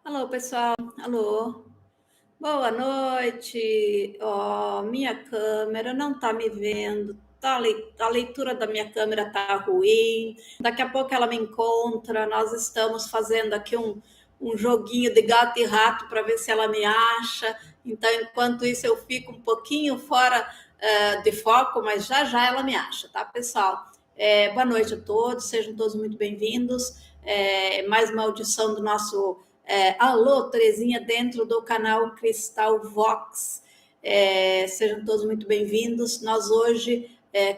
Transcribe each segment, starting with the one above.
Alô, pessoal. Alô. Boa noite. Ó, minha câmera não tá me vendo. A leitura da minha câmera tá ruim. Daqui a pouco ela me encontra. Nós estamos fazendo aqui um joguinho de gato e rato para ver se ela me acha. Então, enquanto isso, eu fico um pouquinho fora de foco, mas já já ela me acha, tá, pessoal? Boa noite a todos, sejam todos muito bem-vindos. Mais uma audição do nosso Alô, Terezinha, dentro do canal Cristal Vox. Sejam todos muito bem-vindos. Nós hoje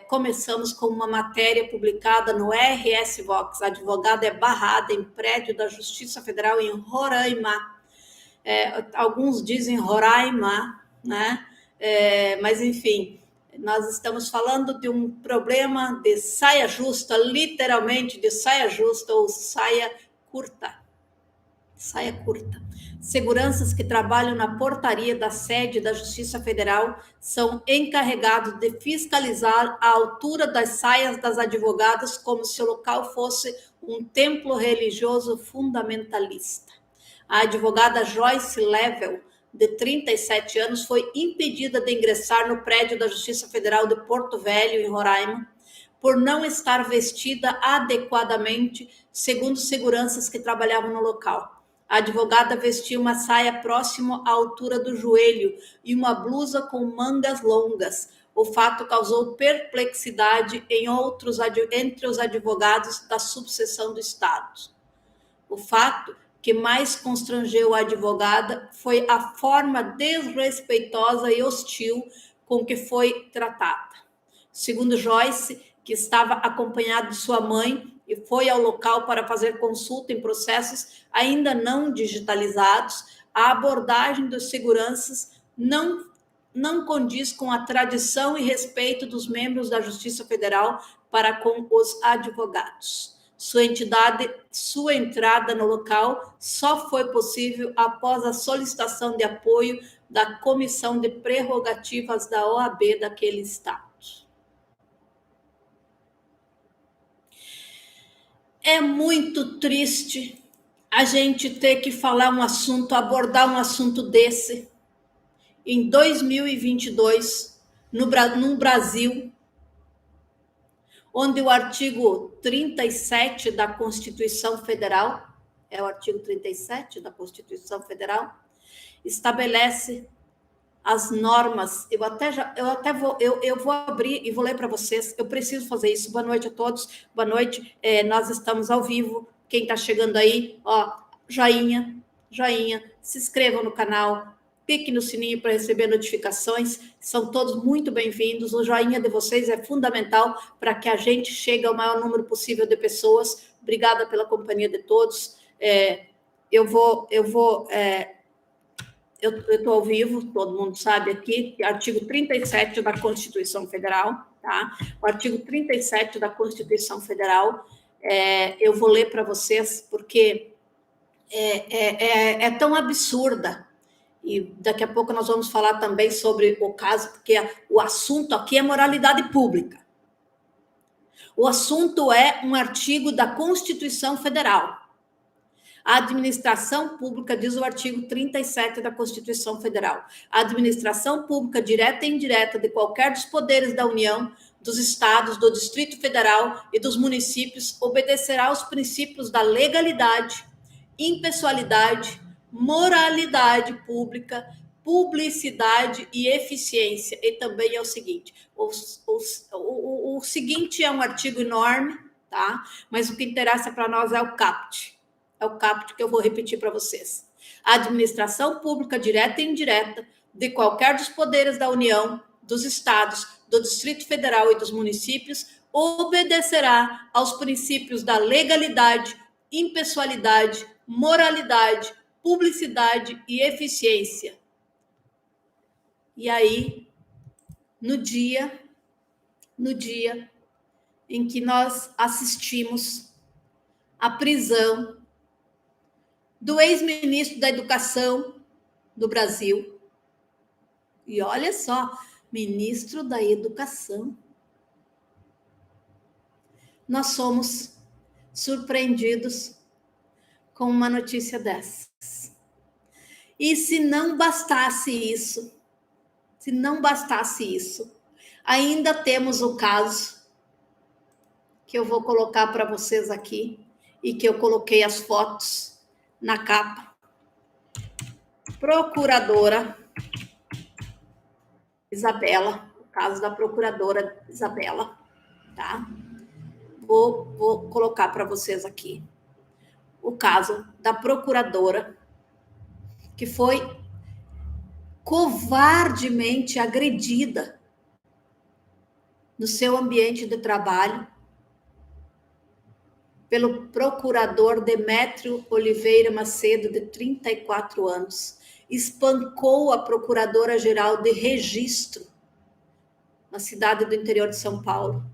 começamos com uma matéria publicada no RS Vox. A advogada é barrada em prédio da Justiça Federal em Roraima. Alguns dizem Roraima, né? Mas, enfim, nós estamos falando de um problema de saia justa, literalmente de saia justa ou saia curta. Saia curta. Seguranças que trabalham na portaria da sede da Justiça Federal são encarregados de fiscalizar a altura das saias das advogadas como se o local fosse um templo religioso fundamentalista. A advogada Joyce Level, de 37 anos, foi impedida de ingressar no prédio da Justiça Federal de Porto Velho, em Roraima, por não estar vestida adequadamente, segundo seguranças que trabalhavam no local. A advogada vestia uma saia próxima à altura do joelho e uma blusa com mangas longas. O fato causou perplexidade entre os advogados da subseção do Estado. O fato que mais constrangeu a advogada foi a forma desrespeitosa e hostil com que foi tratada. Segundo Joyce, que estava acompanhada de sua mãe e foi ao local para fazer consulta em processos ainda não digitalizados, a abordagem dos seguranças não condiz com a tradição e respeito dos membros da Justiça Federal para com os advogados. Sua entrada no local só foi possível após a solicitação de apoio da Comissão de Prerrogativas da OAB daquele estado. É muito triste a gente ter que abordar um assunto desse em 2022, no Brasil, onde o artigo 37 da Constituição Federal, é o artigo 37 da Constituição Federal, estabelece as normas. Eu vou abrir e vou ler para vocês. Eu preciso fazer isso. Boa noite a todos. Boa noite. Nós estamos ao vivo. Quem está chegando aí, ó, joinha, se inscrevam no canal, clique no sininho para receber notificações. São todos muito bem-vindos. O joinha de vocês é fundamental para que a gente chegue ao maior número possível de pessoas. Obrigada pela companhia de todos. Eu estou ao vivo, todo mundo sabe aqui, artigo 37 da Constituição Federal, tá? O artigo 37 da Constituição Federal, eu vou ler para vocês, porque é tão absurda, e daqui a pouco nós vamos falar também sobre o caso, porque o assunto aqui é moralidade pública. O assunto é um artigo da Constituição Federal. A administração pública, diz o artigo 37 da Constituição Federal, a administração pública direta e indireta de qualquer dos poderes da União, dos estados, do Distrito Federal e dos municípios obedecerá aos princípios da legalidade, impessoalidade, moralidade pública, publicidade e eficiência. E também é o seguinte, o seguinte é um artigo enorme, tá? Mas o que interessa para nós é o caput. É o caput que eu vou repetir para vocês. A administração pública direta e indireta de qualquer dos poderes da União, dos estados, do Distrito Federal e dos municípios obedecerá aos princípios da legalidade, impessoalidade, moralidade, publicidade e eficiência. E aí, no dia em que nós assistimos à prisão do ex-ministro da Educação do Brasil. E olha só, ministro da Educação. Nós somos surpreendidos com uma notícia dessas. E se não bastasse isso, ainda temos o caso que eu vou colocar para vocês aqui e que eu coloquei as fotos na capa. Procuradora Isabela, o caso da procuradora Isabela, tá? Vou colocar para vocês aqui o caso da procuradora que foi covardemente agredida no seu ambiente de trabalho pelo procurador Demétrio Oliveira Macedo, de 34 anos. Espancou a procuradora-geral de registro na cidade do interior de São Paulo.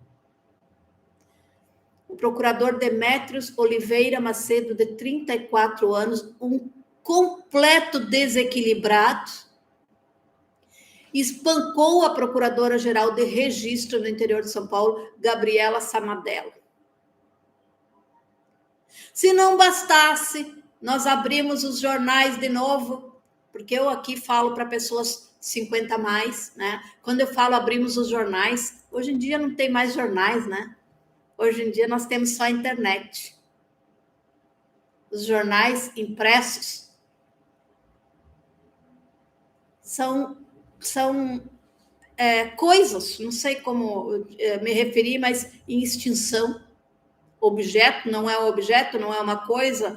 O procurador Demétrio Oliveira Macedo, de 34 anos, um completo desequilibrado, espancou a procuradora-geral de registro no interior de São Paulo, Gabriela Samadello. Se não bastasse, nós abrimos os jornais de novo, porque eu aqui falo para pessoas 50 a mais, né? Quando eu falo abrimos os jornais, hoje em dia não tem mais jornais, né? Hoje em dia nós temos só a internet. Os jornais impressos são coisas, não sei como me referir, mas em extinção. Objeto, não é um objeto, não é uma coisa,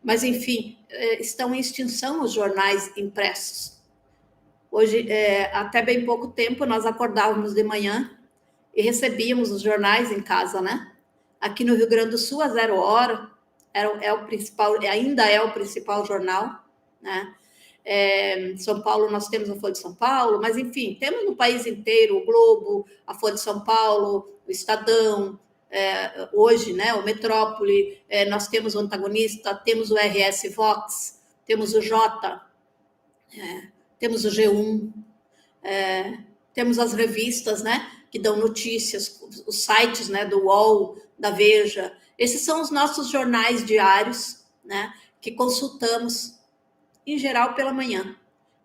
mas enfim, estão em extinção os jornais impressos. Hoje, até bem pouco tempo, nós acordávamos de manhã e recebíamos os jornais em casa, né? Aqui no Rio Grande do Sul, a Zero Hora, é o principal, ainda é o principal jornal, né? São Paulo, nós temos a Folha de São Paulo, mas enfim, temos no país inteiro o Globo, a Folha de São Paulo, o Estadão, hoje, né, o Metrópole, nós temos o Antagonista, temos o RS Vox, temos o Jota, temos o G1, temos as revistas, né, que dão notícias, os sites, né, do UOL, da Veja. Esses são os nossos jornais diários, né, que consultamos, em geral, pela manhã,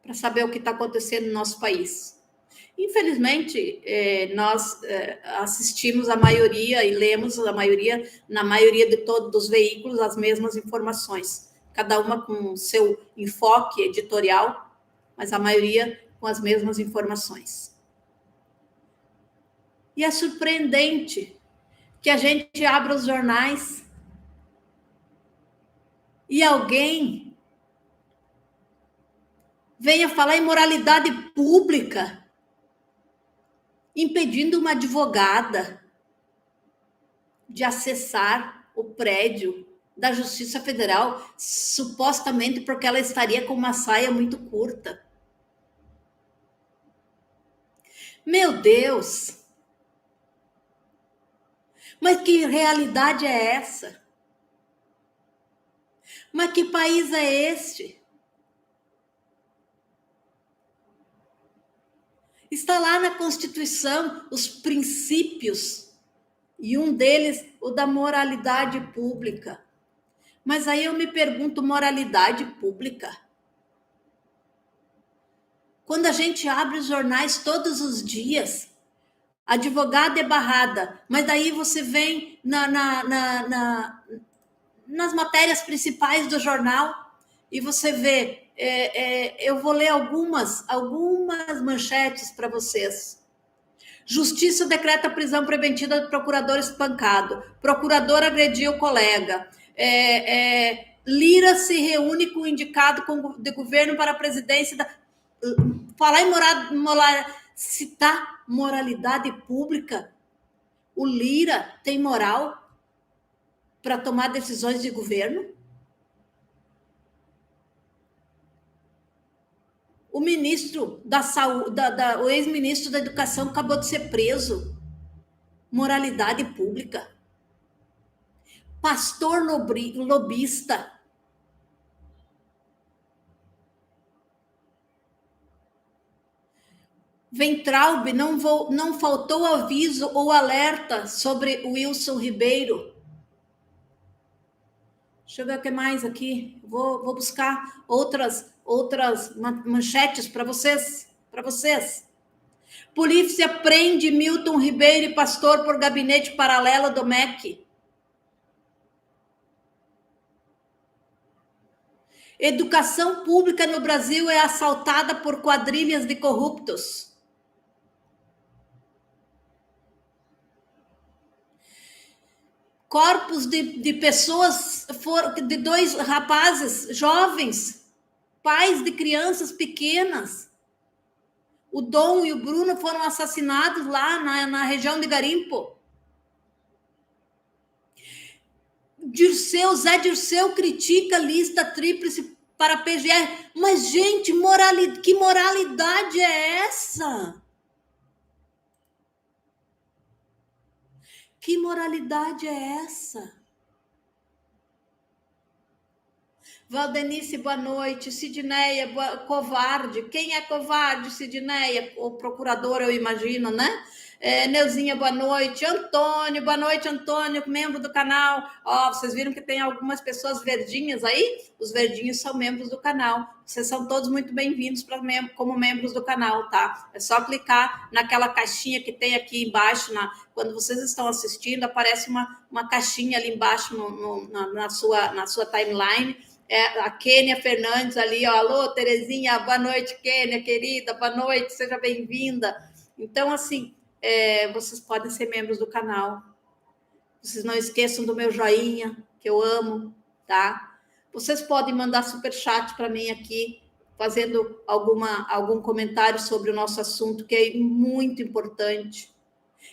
para saber o que está acontecendo no nosso país. Infelizmente, nós assistimos a maioria e lemos a maioria, na maioria de todos os veículos, as mesmas informações, cada uma com seu enfoque editorial, mas a maioria com as mesmas informações. E é surpreendente que a gente abra os jornais e alguém venha falar em moralidade pública, impedindo uma advogada de acessar o prédio da Justiça Federal, supostamente porque ela estaria com uma saia muito curta. Meu Deus! Mas que realidade é essa? Mas que país é este? Está lá na Constituição os princípios, e um deles, o da moralidade pública. Mas aí eu me pergunto, moralidade pública? Quando a gente abre os jornais todos os dias, advogada é barrada, mas daí você vem nas matérias principais do jornal e você vê, eu vou ler algumas manchetes para vocês. Justiça decreta prisão preventiva do procurador espancado. Procurador agrediu Colega. Lira se reúne com o indicado de governo para a presidência da... Falar em citar moralidade pública. O Lira tem moral para tomar decisões de governo? O ministro da Saúde, o ex-ministro da Educação acabou de ser preso. Moralidade pública. Pastor lobista. Weintraub não faltou aviso ou alerta sobre o Wilson Ribeiro. Deixa eu ver o que mais aqui. Vou buscar outras outras manchetes para vocês, Polícia prende Milton Ribeiro e pastor por gabinete paralelo do MEC. Educação pública no Brasil é assaltada por quadrilhas de corruptos. Corpos de pessoas, de 2 rapazes jovens, pais de crianças pequenas. O Dom e o Bruno foram assassinados lá na região de Garimpo. Zé Dirceu critica a lista tríplice para PGR. Mas, gente, que moralidade é essa? Que moralidade é essa? Valdenice, boa noite. Sidneia, covarde. Quem é covarde, Sidneia? O procurador, eu imagino, né? Neuzinha, boa noite. Antônio, boa noite, Antônio, membro do canal. Vocês viram que tem algumas pessoas verdinhas aí? Os verdinhos são membros do canal. Vocês são todos muito bem-vindos como membros do canal, tá? É só clicar naquela caixinha que tem aqui embaixo. Quando vocês estão assistindo, aparece uma caixinha ali embaixo na sua timeline. A Kênia Fernandes ali, alô, Terezinha, boa noite, Kênia, querida, boa noite, seja bem-vinda. Então, assim, vocês podem ser membros do canal. Vocês não esqueçam do meu joinha, que eu amo, tá? Vocês podem mandar superchat para mim aqui, fazendo algum comentário sobre o nosso assunto, que é muito importante.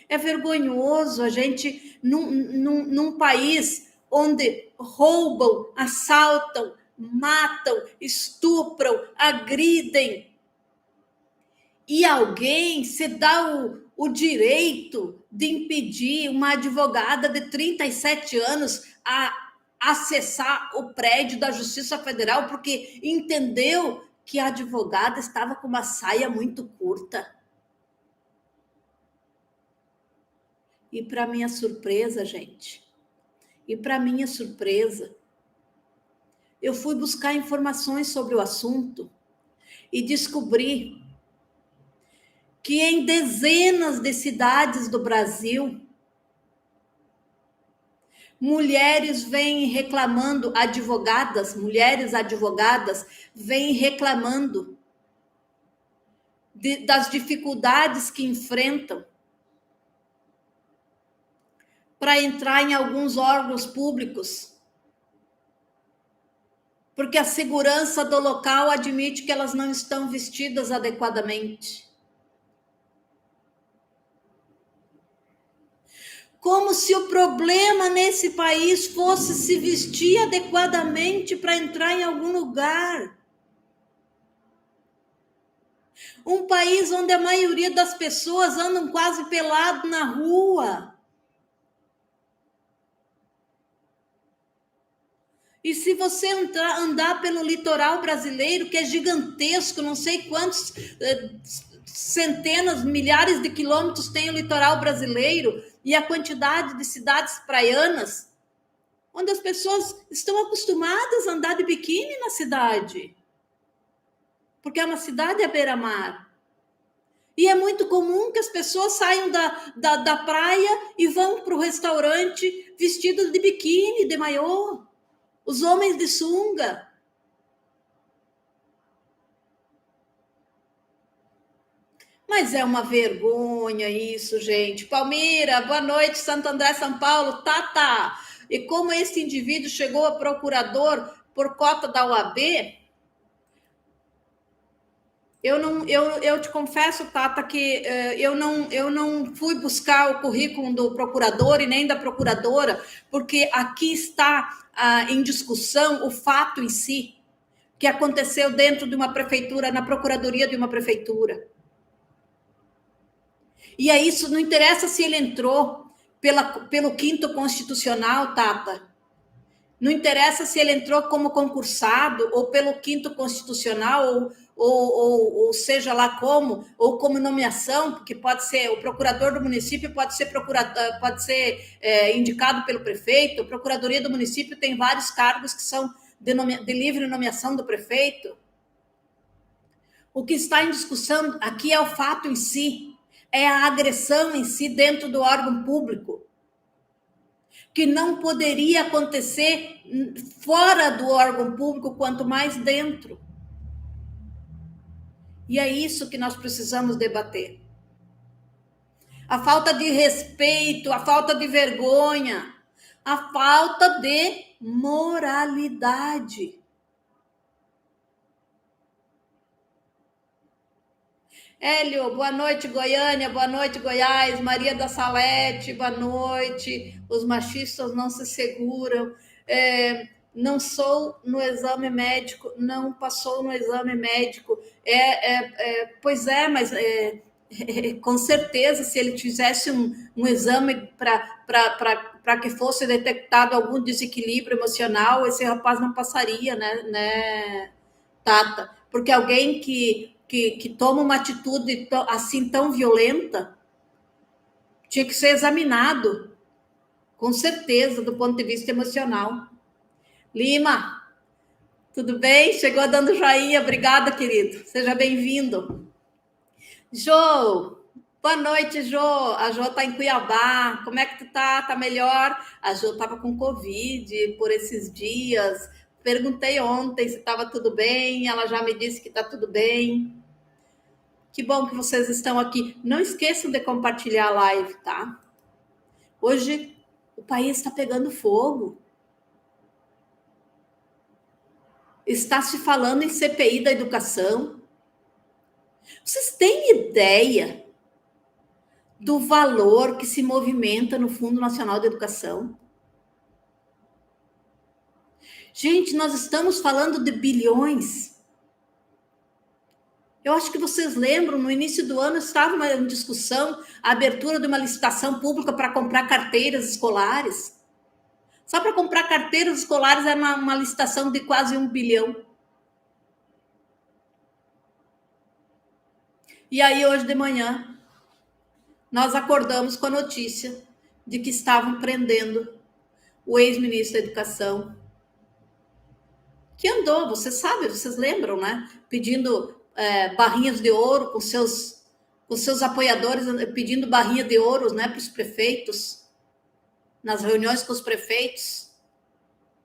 É vergonhoso a gente, num país onde roubam, assaltam, matam, estupram, agridem, e alguém se dá o direito de impedir uma advogada de 37 anos a acessar o prédio da Justiça Federal porque entendeu que a advogada estava com uma saia muito curta. E para minha surpresa, gente, eu fui buscar informações sobre o assunto e descobri que em dezenas de cidades do Brasil, mulheres advogadas vêm reclamando das dificuldades que enfrentam para entrar em alguns órgãos públicos, porque a segurança do local admite que elas não estão vestidas adequadamente. Como se o problema nesse país fosse se vestir adequadamente para entrar em algum lugar. Um país onde a maioria das pessoas andam quase pelado na rua. E se você andar pelo litoral brasileiro, que é gigantesco, não sei quantos centenas, milhares de quilômetros tem o litoral brasileiro, e a quantidade de cidades praianas, onde as pessoas estão acostumadas a andar de biquíni na cidade, porque é uma cidade à beira-mar. E é muito comum que as pessoas saiam da praia e vão para o restaurante vestidos de biquíni, de maiô. Os homens de sunga. Mas é uma vergonha isso, gente. Palmira, boa noite, Santo André, São Paulo. Tá. E como esse indivíduo chegou a procurador por cota da OAB, eu te confesso, Tata, que eu não fui buscar o currículo do procurador e nem da procuradora, porque aqui está em discussão o fato em si, que aconteceu dentro de uma prefeitura, na procuradoria de uma prefeitura. E é isso, não interessa se ele entrou pelo 5º constitucional, Tata. Não interessa se ele entrou como concursado ou pelo 5º constitucional ou seja lá como, ou como nomeação, porque pode ser o procurador do município, pode ser indicado pelo prefeito. A procuradoria do município tem vários cargos que são de livre nomeação do prefeito. O que está em discussão aqui é o fato em si, é a agressão em si dentro do órgão público, que não poderia acontecer fora do órgão público, quanto mais dentro. E é isso que nós precisamos debater. A falta de respeito, a falta de vergonha, a falta de moralidade. Hélio, boa noite, Goiânia, boa noite, Goiás, Maria da Salete, boa noite. Os machistas não se seguram. Não sou no exame médico, não passou no exame médico. Pois é, mas com certeza, se ele fizesse um exame para que fosse detectado algum desequilíbrio emocional, esse rapaz não passaria, né, Tata? Porque alguém que toma uma atitude assim tão violenta tinha que ser examinado, com certeza, do ponto de vista emocional. Lima, tudo bem? Chegou dando joinha, obrigada, querido. Seja bem-vindo. Jô, boa noite, Jô. A Jô tá em Cuiabá. Como é que tu tá? Tá melhor? A Jô tava com Covid por esses dias. Perguntei ontem se estava tudo bem. Ela já me disse que tá tudo bem. Que bom que vocês estão aqui. Não esqueçam de compartilhar a live, tá? Hoje o país está pegando fogo. Está se falando em CPI da educação. Vocês têm ideia do valor que se movimenta no Fundo Nacional de Educação? Gente, nós estamos falando de bilhões. Eu acho que vocês lembram, no início do ano estava uma discussão, a abertura de uma licitação pública para comprar carteiras escolares. Só para comprar carteiras escolares é uma licitação de quase 1 bilhão. E aí, hoje de manhã, nós acordamos com a notícia de que estavam prendendo o ex-ministro da Educação, que andou, vocês sabem, vocês lembram, né? Pedindo barrinhas de ouro com seus apoiadores, pedindo barrinha de ouro, né, para os prefeitos, nas reuniões com os prefeitos,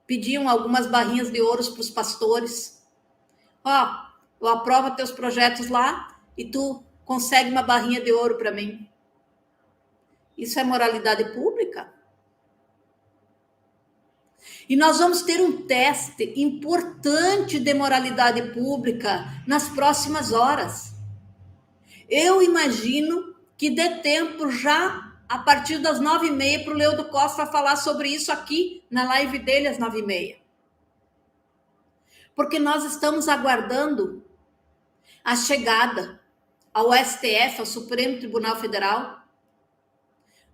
pediam algumas barrinhas de ouro para os pastores. Ó, eu aprovo teus projetos lá e tu consegue uma barrinha de ouro para mim. Isso é moralidade pública? E nós vamos ter um teste importante de moralidade pública nas próximas horas. Eu imagino que dê tempo já a partir das 9h30 para o Leudo Costa falar sobre isso aqui na live dele às 9h30. Porque nós estamos aguardando a chegada ao STF, ao Supremo Tribunal Federal,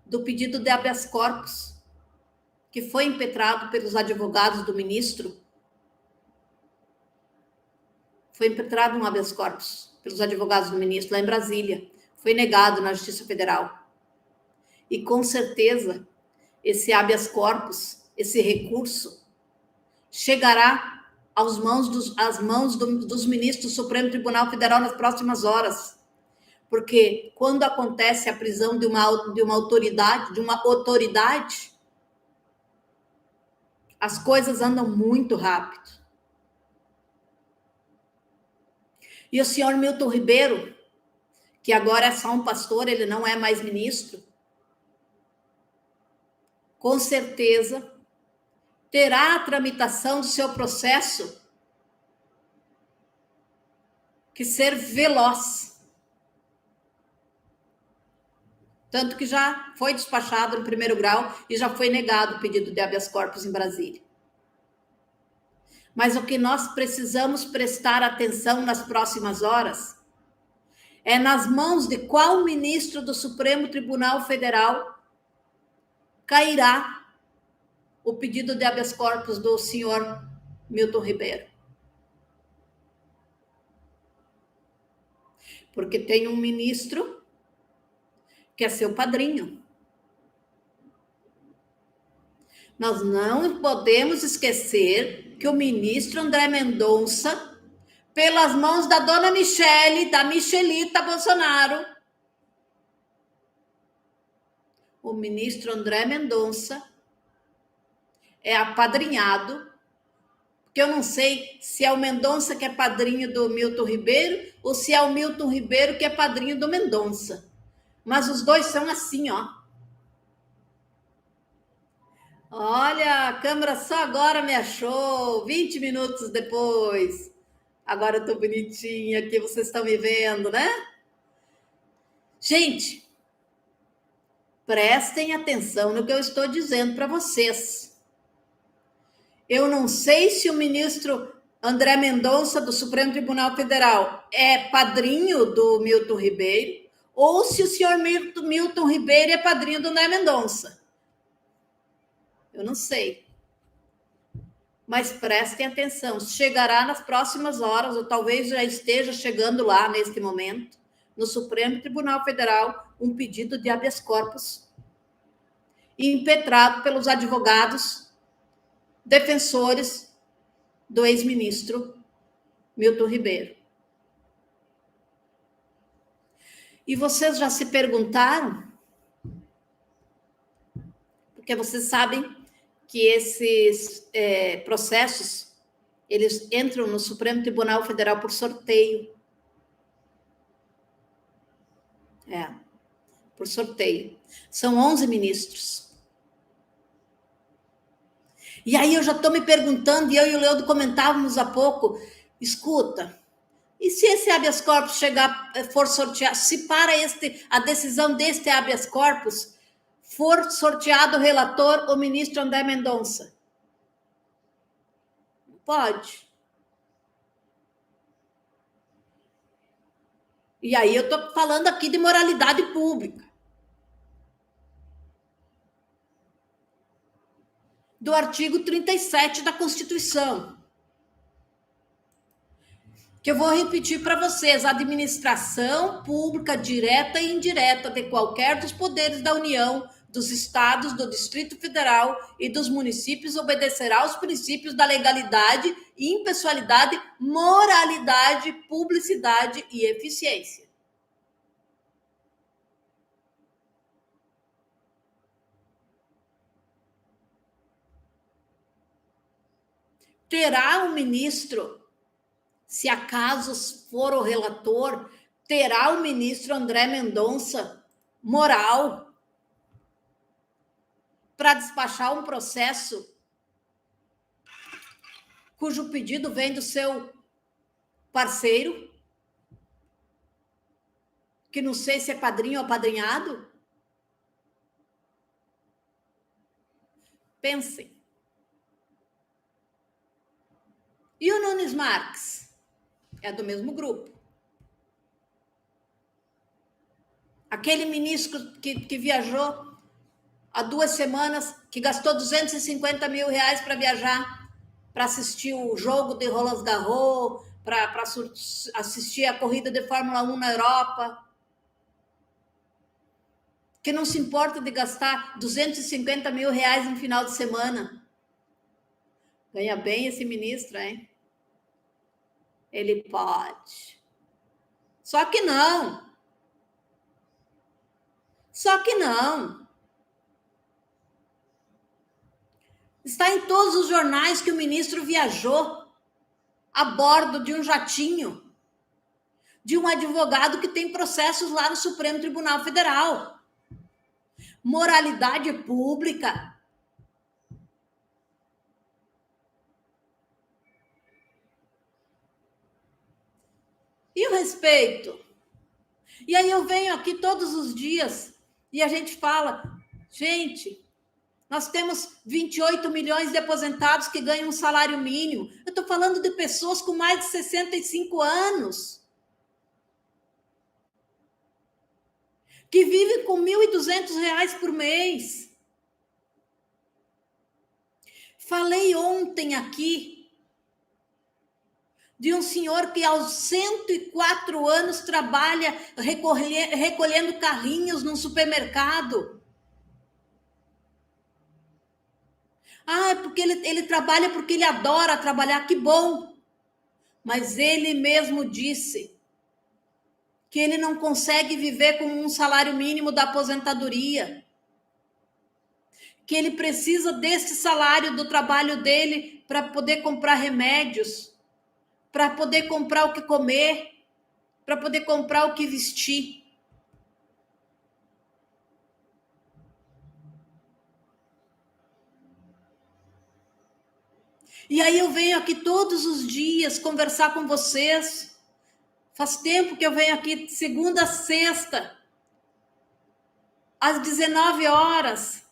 do pedido de habeas corpus, que foi impetrado pelos advogados do ministro. Foi impetrado um habeas corpus pelos advogados do ministro lá em Brasília. Foi negado na Justiça Federal. E com certeza esse habeas corpus, esse recurso, chegará às mãos dos ministros do Supremo Tribunal Federal nas próximas horas. Porque quando acontece a prisão de uma autoridade, as coisas andam muito rápido. E o senhor Milton Ribeiro, que agora é só um pastor, ele não é mais ministro, com certeza terá a tramitação do seu processo que ser veloz. Tanto que já foi despachado no primeiro grau e já foi negado o pedido de habeas corpus em Brasília. Mas o que nós precisamos prestar atenção nas próximas horas é nas mãos de qual ministro do Supremo Tribunal Federal cairá o pedido de habeas corpus do senhor Milton Ribeiro. Porque tem um ministro que é seu padrinho. Nós não podemos esquecer que o ministro André Mendonça pelas mãos da dona Michele, da Michelita Bolsonaro, o ministro André Mendonça é apadrinhado, porque eu não sei se é o Mendonça que é padrinho do Milton Ribeiro ou se é o Milton Ribeiro que é padrinho do Mendonça. Mas os dois são assim, ó. Olha, a câmera só agora me achou, 20 minutos depois. Agora eu tô bonitinha aqui, vocês estão me vendo, né? Gente, prestem atenção no que eu estou dizendo para vocês. Eu não sei se o ministro André Mendonça, do Supremo Tribunal Federal, é padrinho do Milton Ribeiro, ou se o senhor Milton Ribeiro é padrinho do André Mendonça. Eu não sei. Mas prestem atenção, chegará nas próximas horas, ou talvez já esteja chegando lá neste momento, no Supremo Tribunal Federal, um pedido de habeas corpus impetrado pelos advogados defensores do ex-ministro Milton Ribeiro. E vocês já se perguntaram? Porque vocês sabem que esses processos, eles entram no Supremo Tribunal Federal por sorteio. Por sorteio. São 11 ministros. E aí eu já estou me perguntando, e eu e o Leandro comentávamos há pouco, escuta, e se esse habeas corpus for sorteado, se para a decisão deste habeas corpus for sorteado o relator, o ministro André Mendonça? Pode. E aí eu estou falando aqui de moralidade pública. Do artigo 37 da Constituição. Que eu vou repetir para vocês: a administração pública direta e indireta de qualquer dos poderes da União, dos estados, do Distrito Federal e dos municípios obedecerá aos princípios da legalidade, impessoalidade, moralidade, publicidade e eficiência. Terá o ministro, se acaso for o relator, terá o ministro André Mendonça moral para despachar um processo cujo pedido vem do seu parceiro, que não sei se é padrinho ou apadrinhado? Pensem. E o Nunes Marques? É do mesmo grupo. Aquele ministro que viajou há 2 semanas, que gastou 250 mil reais para viajar, para assistir o jogo de Roland Garros, para assistir a corrida de Fórmula 1 na Europa, que não se importa de gastar 250 mil reais no final de semana. Ganha bem esse ministro, hein? Ele pode. Só que não. Está em todos os jornais que o ministro viajou a bordo de um jatinho de um advogado que tem processos lá no Supremo Tribunal Federal. Moralidade pública. E o respeito? E aí eu venho aqui todos os dias e a gente fala, gente, nós temos 28 milhões de aposentados que ganham um salário mínimo. Eu estou falando de pessoas com mais de 65 anos. Que vivem com R$ 1.200 por mês. Falei ontem aqui de um senhor que aos 104 anos trabalha recolhendo carrinhos num supermercado. Ah, é porque ele trabalha porque ele adora trabalhar, que bom. Mas ele mesmo disse que ele não consegue viver com um salário mínimo da aposentadoria, que ele precisa desse salário do trabalho dele para poder comprar remédios, para poder comprar o que comer, para poder comprar o que vestir. E aí eu venho aqui todos os dias conversar com vocês. Faz tempo que eu venho aqui segunda a sexta, às 19 horas.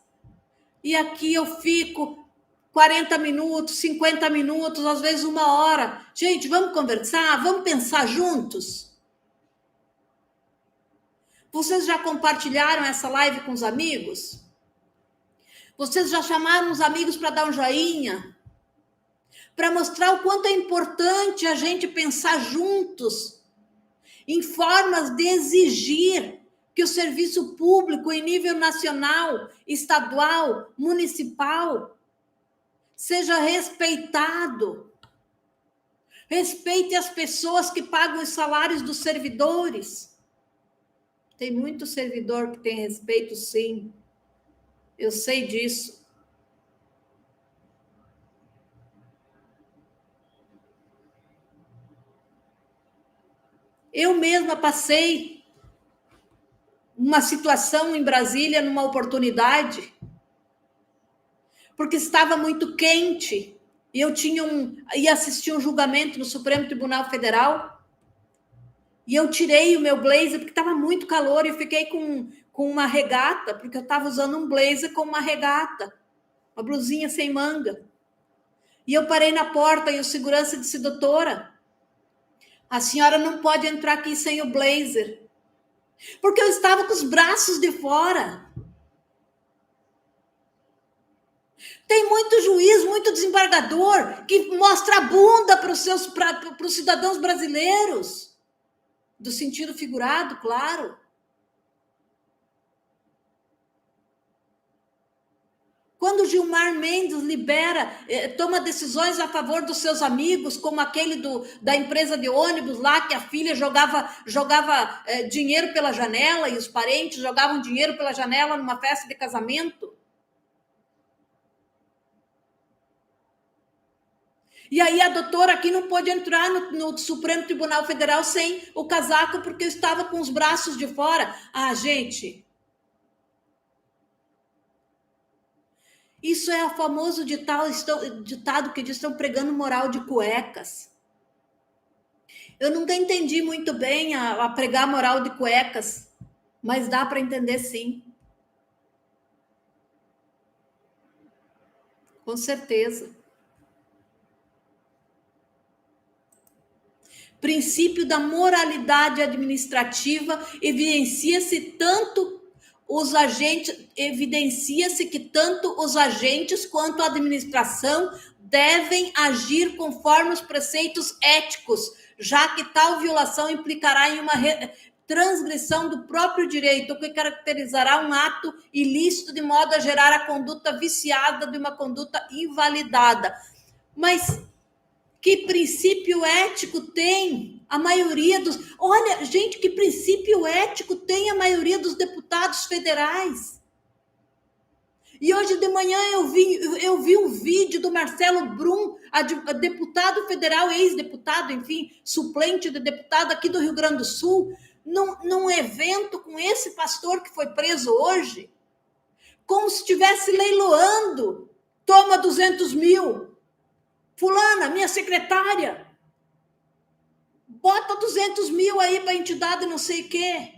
E aqui eu fico 40 minutos, 50 minutos, às vezes 1 hora. Gente, vamos conversar? Vamos pensar juntos? Vocês já compartilharam essa live com os amigos? Vocês já chamaram os amigos para dar um joinha? Para mostrar o quanto é importante a gente pensar juntos em formas de exigir que o serviço público em nível nacional, estadual, municipal seja respeitado. Respeite as pessoas que pagam os salários dos servidores. Tem muito servidor que tem respeito, sim. Eu sei disso. Eu mesma passei uma situação em Brasília, numa oportunidade, porque estava muito quente, e eu ia assistir um julgamento no Supremo Tribunal Federal, e eu tirei o meu blazer, porque estava muito calor, e eu fiquei com uma regata, porque eu estava usando um blazer com uma regata, uma blusinha sem manga. E eu parei na porta, e o segurança disse: doutora, a senhora não pode entrar aqui sem o blazer. Porque eu estava com os braços de fora. Tem muito juiz, muito desembargador que mostra a bunda para os cidadãos brasileiros. Do sentido figurado, claro. Quando Gilmar Mendes toma decisões a favor dos seus amigos, como aquele da empresa de ônibus lá, que a filha jogava dinheiro pela janela e os parentes jogavam dinheiro pela janela numa festa de casamento. E aí a doutora aqui não pôde entrar no Supremo Tribunal Federal sem o casaco, porque eu estava com os braços de fora. Ah, gente... Isso é o famoso ditado que diz: estão pregando moral de cuecas. Eu nunca entendi muito bem a pregar moral de cuecas, mas dá para entender sim. Com certeza. Princípio da moralidade administrativa evidencia-se que tanto os agentes quanto a administração devem agir conforme os preceitos éticos, já que tal violação implicará em uma transgressão do próprio direito, o que caracterizará um ato ilícito de modo a gerar a conduta viciada de uma conduta invalidada. Mas que princípio ético tem a maioria dos... Olha, gente, que princípio ético tem a maioria dos deputados federais? E hoje de manhã eu vi um vídeo do Marcelo Brum, a deputado federal, ex-deputado, enfim, suplente de deputado aqui do Rio Grande do Sul, num evento com esse pastor que foi preso hoje, como se estivesse leiloando. Toma 200 mil. Fulana, minha secretária, bota 200 mil aí para a entidade não sei o quê.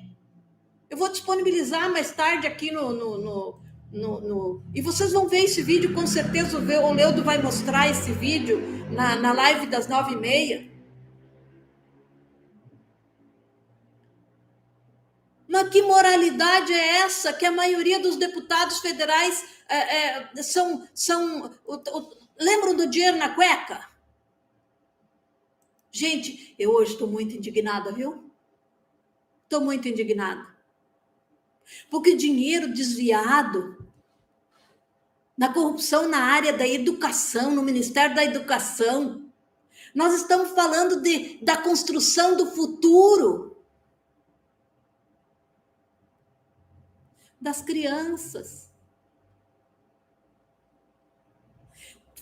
Eu vou disponibilizar mais tarde aqui e vocês vão ver esse vídeo, com certeza o Leudo vai mostrar esse vídeo na live das 9h30. Mas que moralidade é essa que a maioria dos deputados federais lembram do dinheiro na cueca? Gente, eu hoje estou muito indignada, viu? Estou muito indignada. Porque dinheiro desviado na corrupção na área da educação, no Ministério da Educação, Nós estamos falando da construção do futuro das crianças.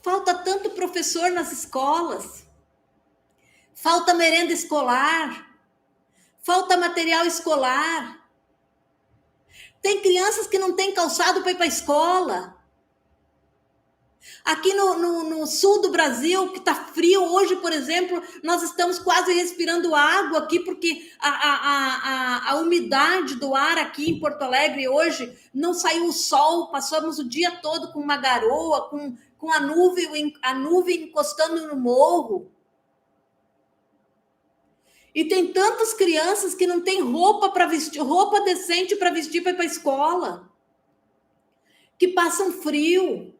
Falta tanto professor nas escolas, falta merenda escolar, falta material escolar. Tem crianças que não têm calçado para ir para a escola. Aqui no sul do Brasil, que está frio, hoje, por exemplo, nós estamos quase respirando água aqui, porque a umidade do ar aqui em Porto Alegre hoje não saiu o sol, passamos o dia todo com uma garoa, com a nuvem encostando no morro. E tem tantas crianças que não têm roupa para vestir, roupa decente para vestir para ir para a escola, que passam frio.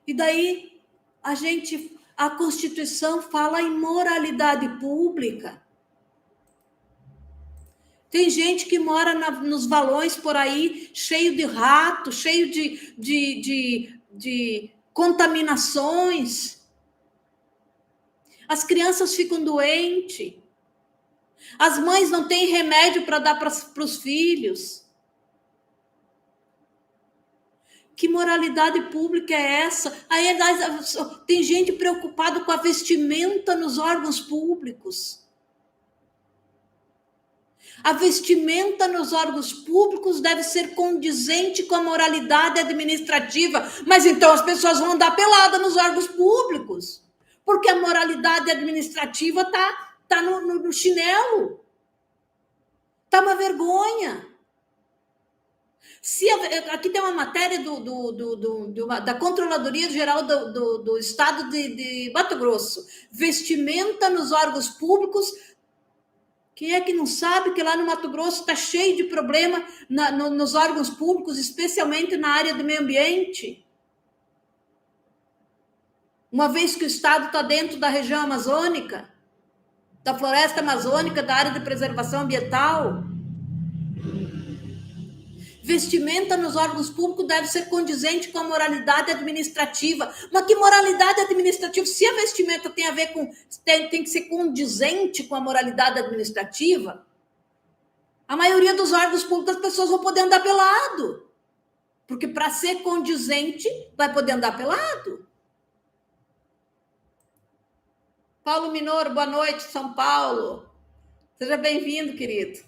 E daí a Constituição fala em moralidade pública. Tem gente que mora nos valões por aí, cheio de rato, cheio de contaminações. As crianças ficam doentes. As mães não têm remédio para dar para os filhos. Que moralidade pública é essa? Aí tem gente preocupada com a vestimenta nos órgãos públicos. A vestimenta nos órgãos públicos deve ser condizente com a moralidade administrativa. Mas então as pessoas vão andar pelada nos órgãos públicos. Porque a moralidade administrativa tá no chinelo. Tá uma vergonha. Aqui tem uma matéria da Controladoria Geral do Estado de Mato Grosso. Vestimenta nos órgãos públicos. Quem é que não sabe que lá no Mato Grosso está cheio de problema nos órgãos públicos, especialmente na área do meio ambiente? Uma vez que o Estado está dentro da região amazônica, da floresta amazônica, da área de preservação ambiental. Vestimenta nos órgãos públicos deve ser condizente com a moralidade administrativa. Mas que moralidade administrativa? Se a vestimenta tem a ver com... tem que ser condizente com a moralidade administrativa, a maioria dos órgãos públicos as pessoas vão poder andar pelado. Porque para ser condizente, vai poder andar pelado. Paulo Minoro, boa noite, São Paulo. Seja bem-vindo, querido.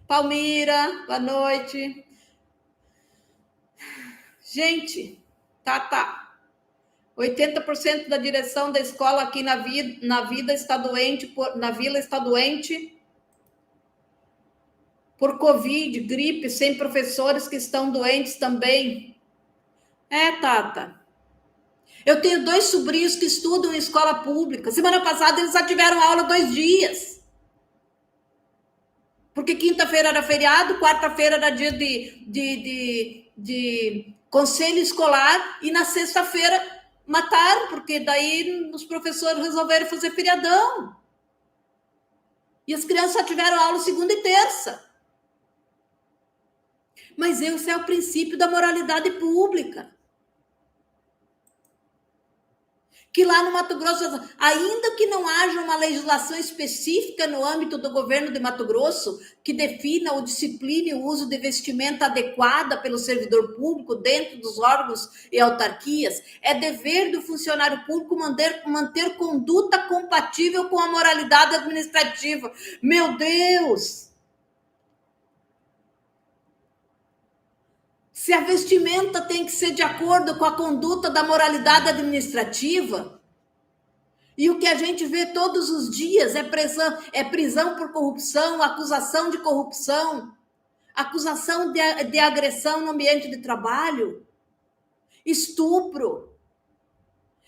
Palmira, boa noite. Gente, tá. 80% da direção da escola aqui na Vila está doente por Covid, gripe, sem professores que estão doentes também. Tata. Eu tenho 2 sobrinhos que estudam em escola pública. Semana passada eles só tiveram aula 2 dias. Porque quinta-feira era feriado, quarta-feira era dia de conselho escolar e na sexta-feira mataram, porque daí os professores resolveram fazer feriadão. E as crianças só tiveram aula segunda e terça. Mas esse é o princípio da moralidade pública. Que lá no Mato Grosso, ainda que não haja uma legislação específica no âmbito do governo de Mato Grosso que defina ou discipline o uso de vestimenta adequada pelo servidor público dentro dos órgãos e autarquias, é dever do funcionário público manter conduta compatível com a moralidade administrativa. Meu Deus! Se a vestimenta tem que ser de acordo com a conduta da moralidade administrativa, e o que a gente vê todos os dias é prisão por corrupção, acusação de corrupção, acusação de agressão no ambiente de trabalho, estupro,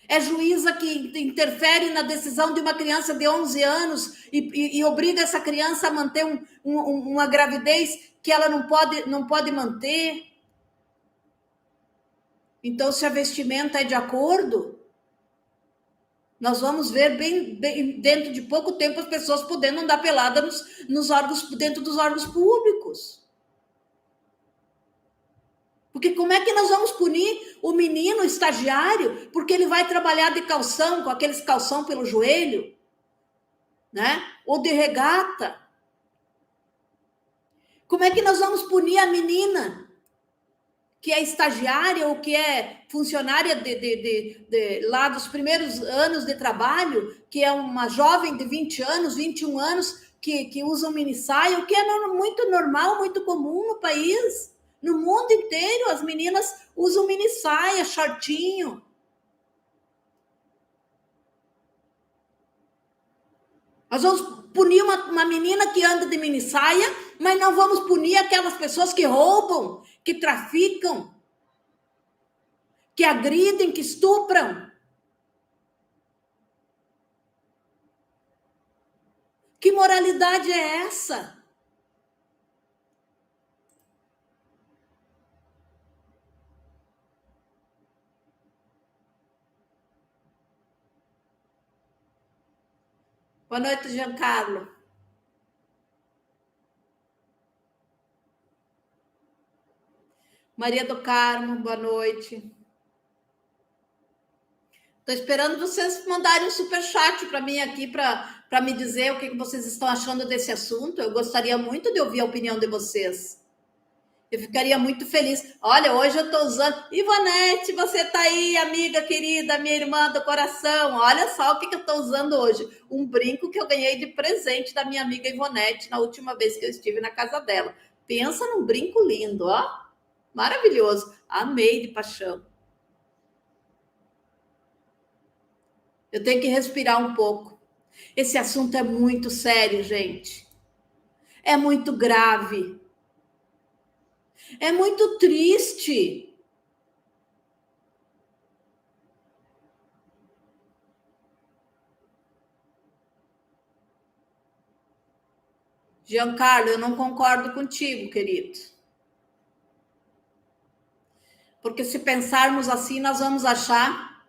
é juíza que interfere na decisão de uma criança de 11 anos e obriga essa criança a manter uma gravidez que ela não pode manter. Então, se a vestimenta é de acordo, nós vamos ver bem dentro de pouco tempo as pessoas podendo andar peladas nos órgãos, dentro dos órgãos públicos. Porque como é que nós vamos punir o menino, o estagiário, porque ele vai trabalhar de calção, com aqueles calção pelo joelho, né? Ou de regata? Como é que nós vamos punir a menina que é estagiária ou que é funcionária lá dos primeiros anos de trabalho, que é uma jovem de 20 anos, 21 anos, que usa um mini saia, o que é muito normal, muito comum no país. No mundo inteiro, as meninas usam mini saia, shortinho. Nós vamos punir uma menina que anda de mini saia, mas não vamos punir aquelas pessoas que roubam, que traficam, que agridem, que estupram. Que moralidade é essa? Boa noite, Giancarlo. Maria do Carmo, boa noite. Estou esperando vocês mandarem um superchat para mim aqui, para me dizer o que vocês estão achando desse assunto. Eu gostaria muito de ouvir a opinião de vocês. Eu ficaria muito feliz. Olha, hoje eu estou usando... Ivonete, você está aí, amiga querida, minha irmã do coração. Olha só o que eu estou usando hoje. Um brinco que eu ganhei de presente da minha amiga Ivonete na última vez que eu estive na casa dela. Pensa num brinco lindo, ó. Maravilhoso. Amei de paixão. Eu tenho que respirar um pouco. Esse assunto é muito sério, gente. É muito grave. É muito triste. Giancarlo, eu não concordo contigo, querido. Porque se pensarmos assim, nós vamos achar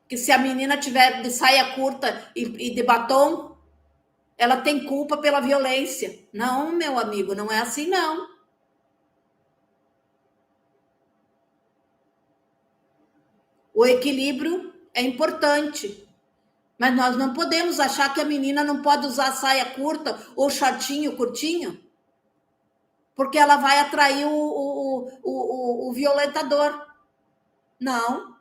que se a menina tiver de saia curta e de batom, ela tem culpa pela violência. Não, meu amigo, não é assim, não. O equilíbrio é importante. Mas nós não podemos achar que a menina não pode usar saia curta ou shortinho curtinho, porque ela vai atrair o violentador. Não.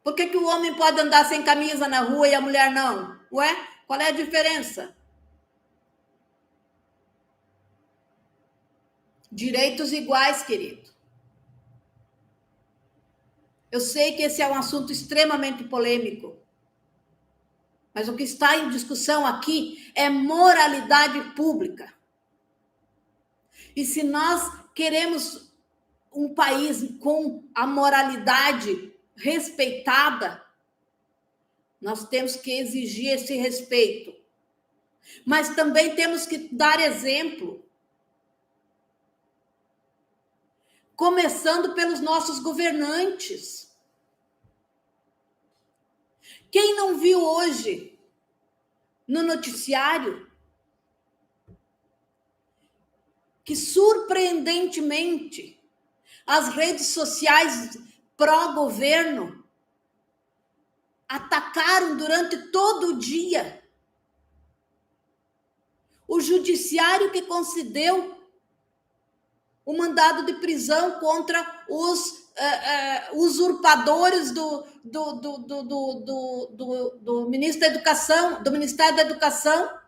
Por que o homem pode andar sem camisa na rua e a mulher não? Ué, qual é a diferença? Direitos iguais, querido. Eu sei que esse é um assunto extremamente polêmico, mas o que está em discussão aqui é moralidade pública. E se nós queremos um país com a moralidade respeitada, nós temos que exigir esse respeito. Mas também temos que dar exemplo. Começando pelos nossos governantes. Quem não viu hoje no noticiário que, surpreendentemente, as redes sociais pró-governo atacaram durante todo o dia o judiciário que concedeu o mandado de prisão contra os usurpadores do ministro da Educação, do Ministério da Educação.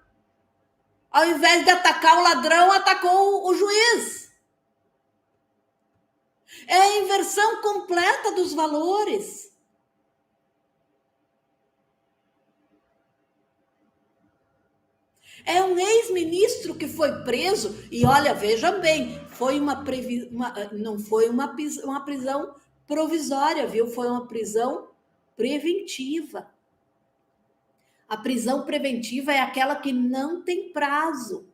Ao invés de atacar o ladrão, atacou o juiz. É a inversão completa dos valores. É um ex-ministro que foi preso, e olha, veja bem, não foi uma prisão provisória, viu? Foi uma prisão preventiva. A prisão preventiva é aquela que não tem prazo.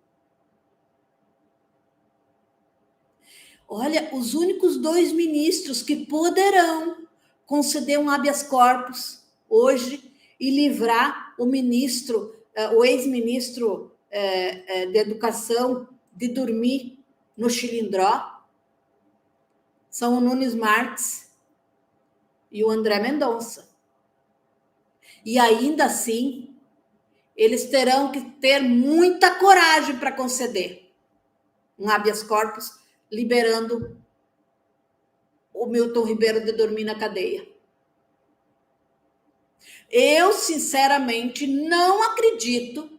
Olha, os únicos 2 ministros que poderão conceder um habeas corpus hoje e livrar o ex-ministro de Educação de dormir no Chilindró são o Nunes Marques e o André Mendonça. E ainda assim, eles terão que ter muita coragem para conceder um habeas corpus liberando o Milton Ribeiro de dormir na cadeia. Eu, sinceramente, não acredito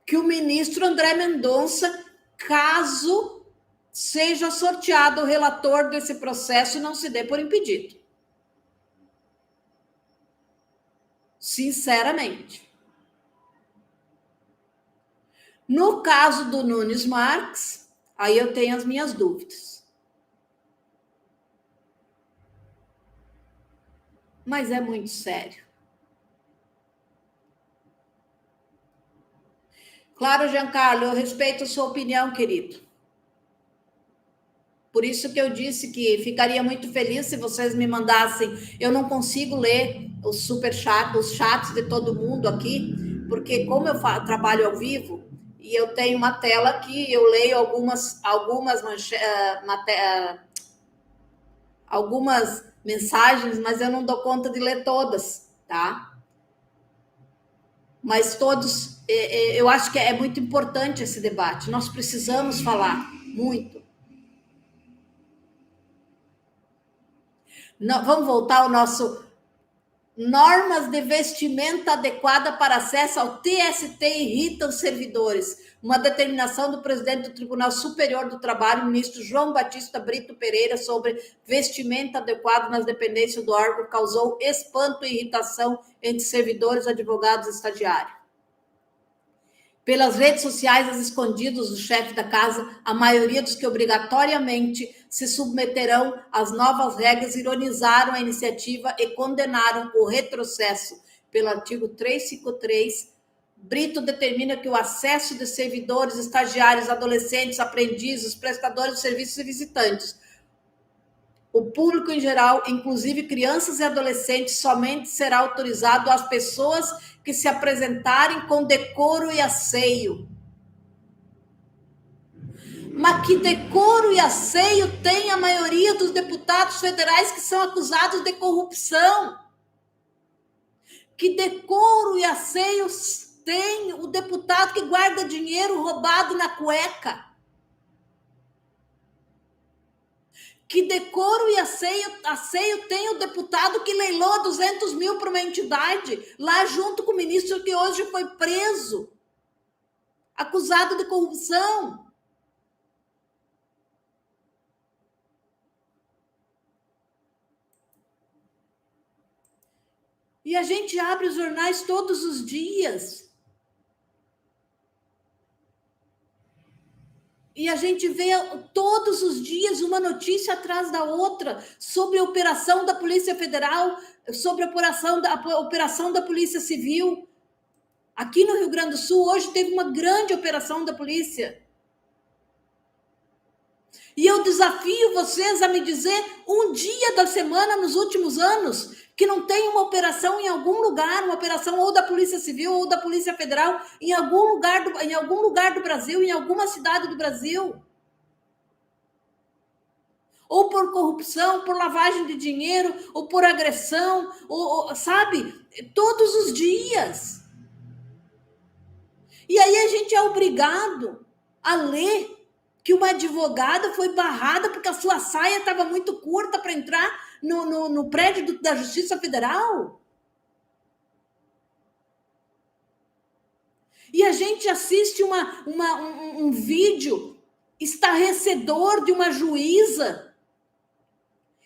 que o ministro André Mendonça, caso seja sorteado o relator desse processo, não se dê por impedido. Sinceramente. No caso do Nunes Marques, aí eu tenho as minhas dúvidas. Mas é muito sério. Claro, Giancarlo, eu respeito a sua opinião, querido. Por isso que eu disse que ficaria muito feliz se vocês me mandassem. Eu não consigo ler os os chats de todo mundo aqui, porque como eu trabalho ao vivo e eu tenho uma tela aqui, eu leio algumas mensagens, mas eu não dou conta de ler todas, tá? Mas todos, eu acho que é muito importante esse debate. Nós precisamos falar muito. Não, vamos voltar ao nosso normas de vestimenta adequada para acesso ao TST irritam servidores. Uma determinação do presidente do Tribunal Superior do Trabalho, ministro João Batista Brito Pereira, sobre vestimenta adequado nas dependências do órgão, causou espanto e irritação entre servidores, advogados e estagiários. Pelas redes sociais, as escondidas do chefe da casa, a maioria dos que obrigatoriamente se submeterão às novas regras ironizaram a iniciativa e condenaram o retrocesso. Pelo artigo 353, Brito determina que o acesso de servidores, estagiários, adolescentes, aprendizes, prestadores de serviços e visitantes, o público em geral, inclusive crianças e adolescentes, somente será autorizado às pessoas que se apresentarem com decoro e asseio. Mas que decoro e asseio tem a maioria dos deputados federais que são acusados de corrupção? Que decoro e asseio tem o deputado que guarda dinheiro roubado na cueca? Que decoro e asseio tem o deputado que leilou 200 mil para uma entidade, lá junto com o ministro que hoje foi preso, acusado de corrupção? E a gente abre os jornais todos os dias. E a gente vê todos os dias uma notícia atrás da outra sobre a operação da Polícia Federal, sobre a operação da Polícia Civil. Aqui no Rio Grande do Sul, hoje teve uma grande operação da polícia. E eu desafio vocês a me dizer um dia da semana nos últimos anos que não tem uma operação em algum lugar, uma operação ou da Polícia Civil ou da Polícia Federal em algum lugar do Brasil, em alguma cidade do Brasil. Ou por corrupção, por lavagem de dinheiro, ou por agressão, sabe? Todos os dias. E aí a gente é obrigado a ler que uma advogada foi barrada porque a sua saia estava muito curta para entrar no prédio da Justiça Federal. E a gente assiste um vídeo estarrecedor de uma juíza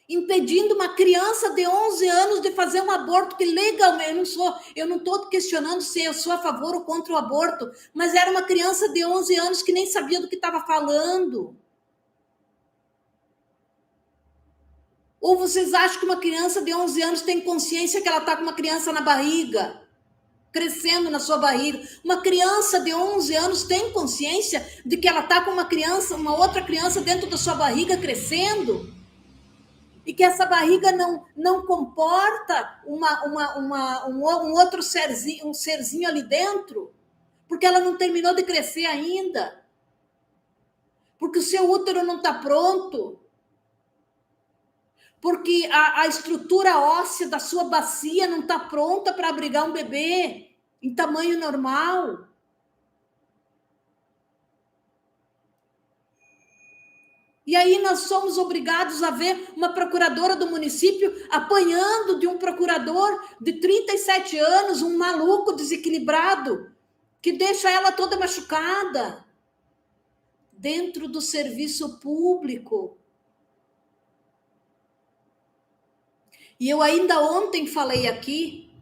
impedindo uma criança de 11 anos de fazer um aborto que legalmente, eu não estou questionando se eu sou a favor ou contra o aborto, mas era uma criança de 11 anos que nem sabia do que estava falando. Ou vocês acham que uma criança de 11 anos tem consciência que ela está com uma criança na barriga, crescendo na sua barriga? Uma criança de 11 anos tem consciência de que ela está com uma outra criança dentro da sua barriga crescendo? E que essa barriga não comporta um outro serzinho ali dentro? porque ela não terminou de crescer ainda, porque o seu útero não está pronto, porque a estrutura óssea da sua bacia não está pronta para abrigar um bebê em tamanho normal. E aí nós somos obrigados a ver uma procuradora do município apanhando de um procurador de 37 anos, um maluco desequilibrado, que deixa ela toda machucada dentro do serviço público. E eu ainda ontem falei aqui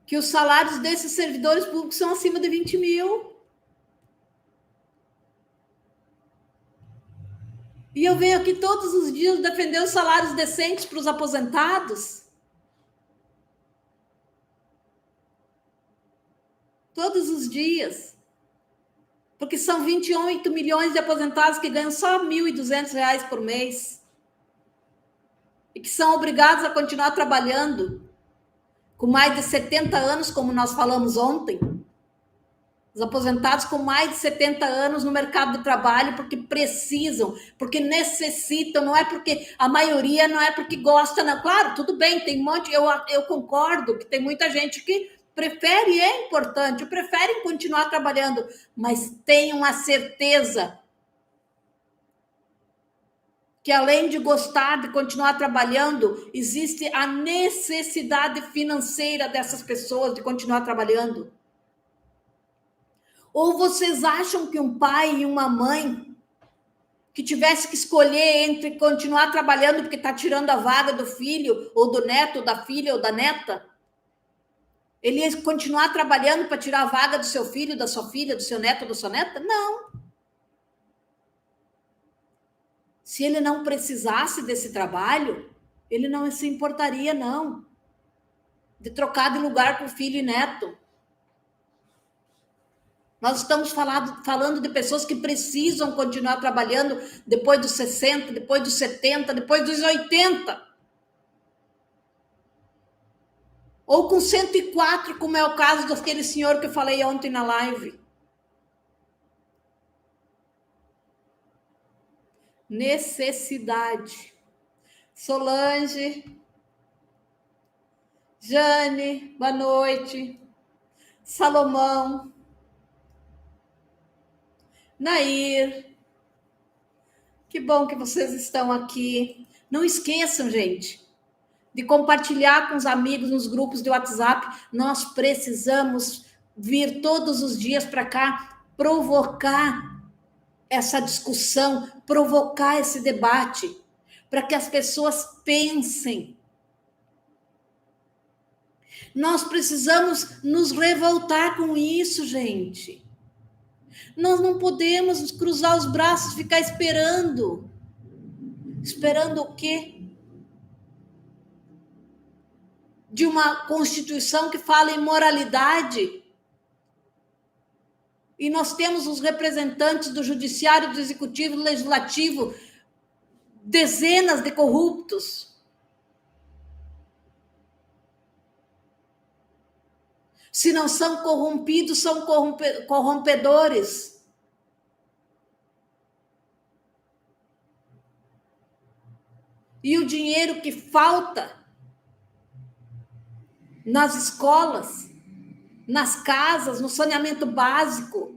que os salários desses servidores públicos são acima de 20 mil. E eu venho aqui todos os dias defender os salários decentes para os aposentados. Todos os dias. Porque são 28 milhões de aposentados que ganham só R$ 1.200 por mês. E que são obrigados a continuar trabalhando com mais de 70 anos, como nós falamos ontem. Os aposentados com mais de 70 anos no mercado de trabalho, porque precisam, porque necessitam, não é porque a maioria não é porque gosta, não. Claro, tudo bem, tem um monte, eu concordo que tem muita gente que prefere, é importante, preferem continuar trabalhando, mas tenham a certeza que além de gostar de continuar trabalhando, existe a necessidade financeira dessas pessoas de continuar trabalhando. Ou vocês acham que um pai e uma mãe que tivesse que escolher entre continuar trabalhando porque está tirando a vaga do filho, ou do neto, ou da filha, ou da neta, ele ia continuar trabalhando para tirar a vaga do seu filho, da sua filha, do seu neto, ou da sua neta? Não. Se ele não precisasse desse trabalho, ele não se importaria, não, de trocar de lugar com o filho e neto. Nós estamos falando de pessoas que precisam continuar trabalhando depois dos 60, depois dos 70, depois dos 80. Ou com 104, como é o caso daquele senhor que eu falei ontem na live. Necessidade. Solange, Jane, boa noite. Salomão, Nair, que bom que vocês estão aqui. Não esqueçam, gente, de compartilhar com os amigos nos grupos de WhatsApp. Nós precisamos vir todos os dias para cá, provocar essa discussão, provocar esse debate, para que as pessoas pensem. Nós precisamos nos revoltar com isso, gente. Nós não podemos cruzar os braços e ficar esperando. Esperando o quê? De uma Constituição que fala em moralidade. E nós temos os representantes do Judiciário, do Executivo, do Legislativo, dezenas de corruptos. Se não são corrompidos, são corrompedores. E o dinheiro que falta nas escolas, nas casas, no saneamento básico,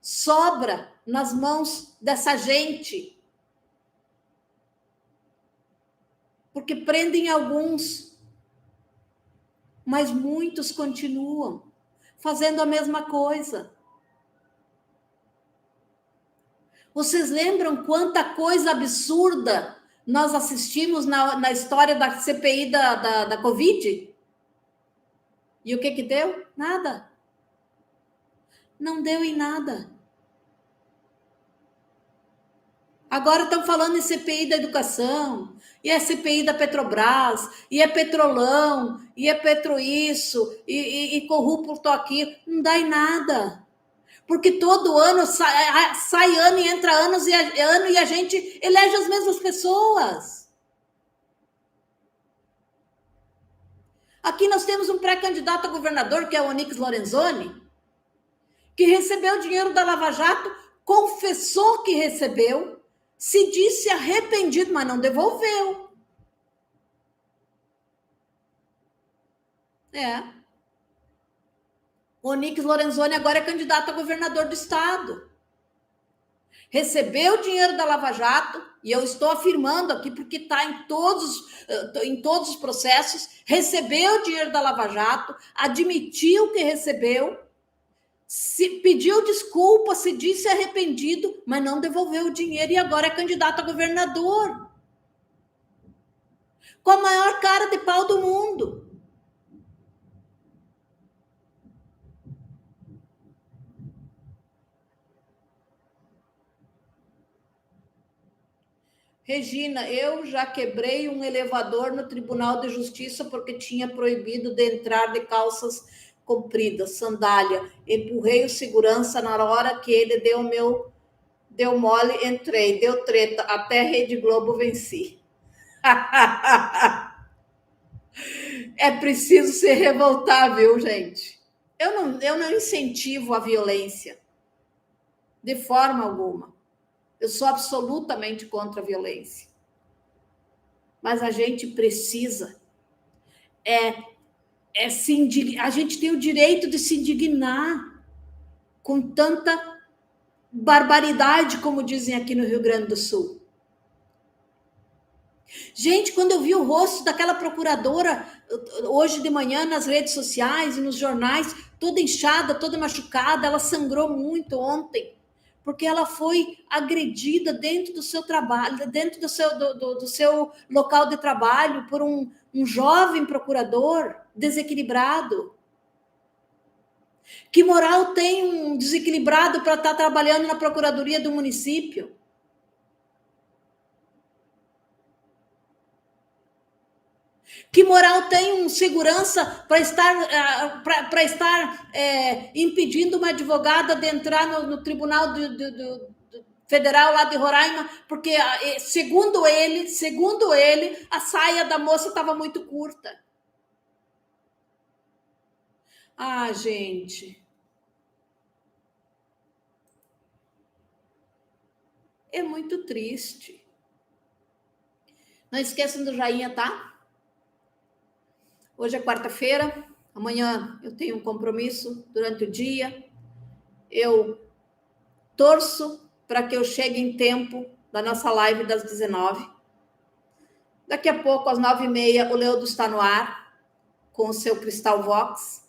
sobra nas mãos dessa gente. Porque prendem alguns, mas muitos continuam fazendo a mesma coisa. Vocês lembram quanta coisa absurda nós assistimos na história da CPI da Covid? E o que deu? Nada. Não deu em nada. Agora estão falando em CPI da educação, e é CPI da Petrobras, e é Petrolão, e é Petro isso, e corrupto aquilo. Não dá em nada. Porque todo ano sai ano e entra ano e a gente elege as mesmas pessoas. Aqui nós temos um pré-candidato a governador, que é o Onyx Lorenzoni, que recebeu dinheiro da Lava Jato, confessou que recebeu, se disse arrependido, mas não devolveu. O Onyx Lorenzoni agora é candidato a governador do estado. Recebeu dinheiro da Lava Jato, e eu estou afirmando aqui porque está em todos os processos, recebeu dinheiro da Lava Jato, admitiu que recebeu, pediu desculpa, se disse arrependido, mas não devolveu o dinheiro e agora é candidato a governador. Com a maior cara de pau do mundo. Regina, eu já quebrei um elevador no Tribunal de Justiça porque tinha proibido de entrar de calças compridas, sandália. Empurrei o segurança na hora que ele deu mole, entrei, deu treta, até Rede Globo venci. É preciso se revoltar, viu, gente? Eu não incentivo a violência, de forma alguma. Eu sou absolutamente contra a violência. Mas a gente precisa a gente tem o direito de se indignar com tanta barbaridade, como dizem aqui no Rio Grande do Sul. Gente, quando eu vi o rosto daquela procuradora hoje de manhã nas redes sociais e nos jornais, toda inchada, toda machucada, ela sangrou muito ontem, porque ela foi agredida dentro do seu trabalho, dentro do seu local de trabalho, por um jovem procurador desequilibrado. Que moral tem um desequilibrado para estar trabalhando na procuradoria do município? Que moral tem um segurança para estar impedindo uma advogada de entrar no Tribunal Federal lá de Roraima, porque, segundo ele, a saia da moça estava muito curta. Ah, gente. É muito triste. Não esqueçam do joinha, tá? Hoje é quarta-feira, amanhã eu tenho um compromisso durante o dia. Eu torço para que eu chegue em tempo da nossa live das 19. Daqui a pouco, às 9h30, o Leudo está no ar com o seu Cristal Vox.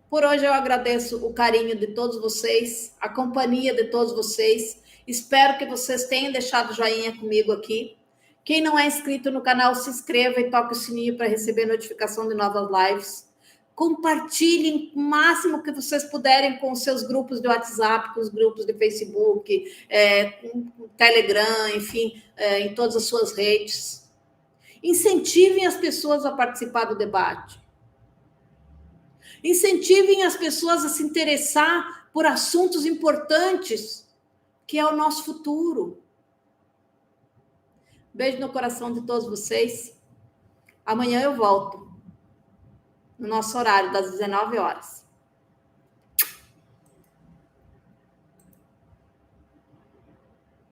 Por hoje eu agradeço o carinho de todos vocês, a companhia de todos vocês. Espero que vocês tenham deixado joinha comigo aqui. Quem não é inscrito no canal, se inscreva e toque o sininho para receber notificação de novas lives. Compartilhem o máximo que vocês puderem com os seus grupos de WhatsApp, com os grupos de Facebook, Telegram, enfim, em todas as suas redes. Incentivem as pessoas a participar do debate. Incentivem as pessoas a se interessar por assuntos importantes, que é o nosso futuro. Beijo no coração de todos vocês. Amanhã eu volto, no nosso horário, das 19 horas.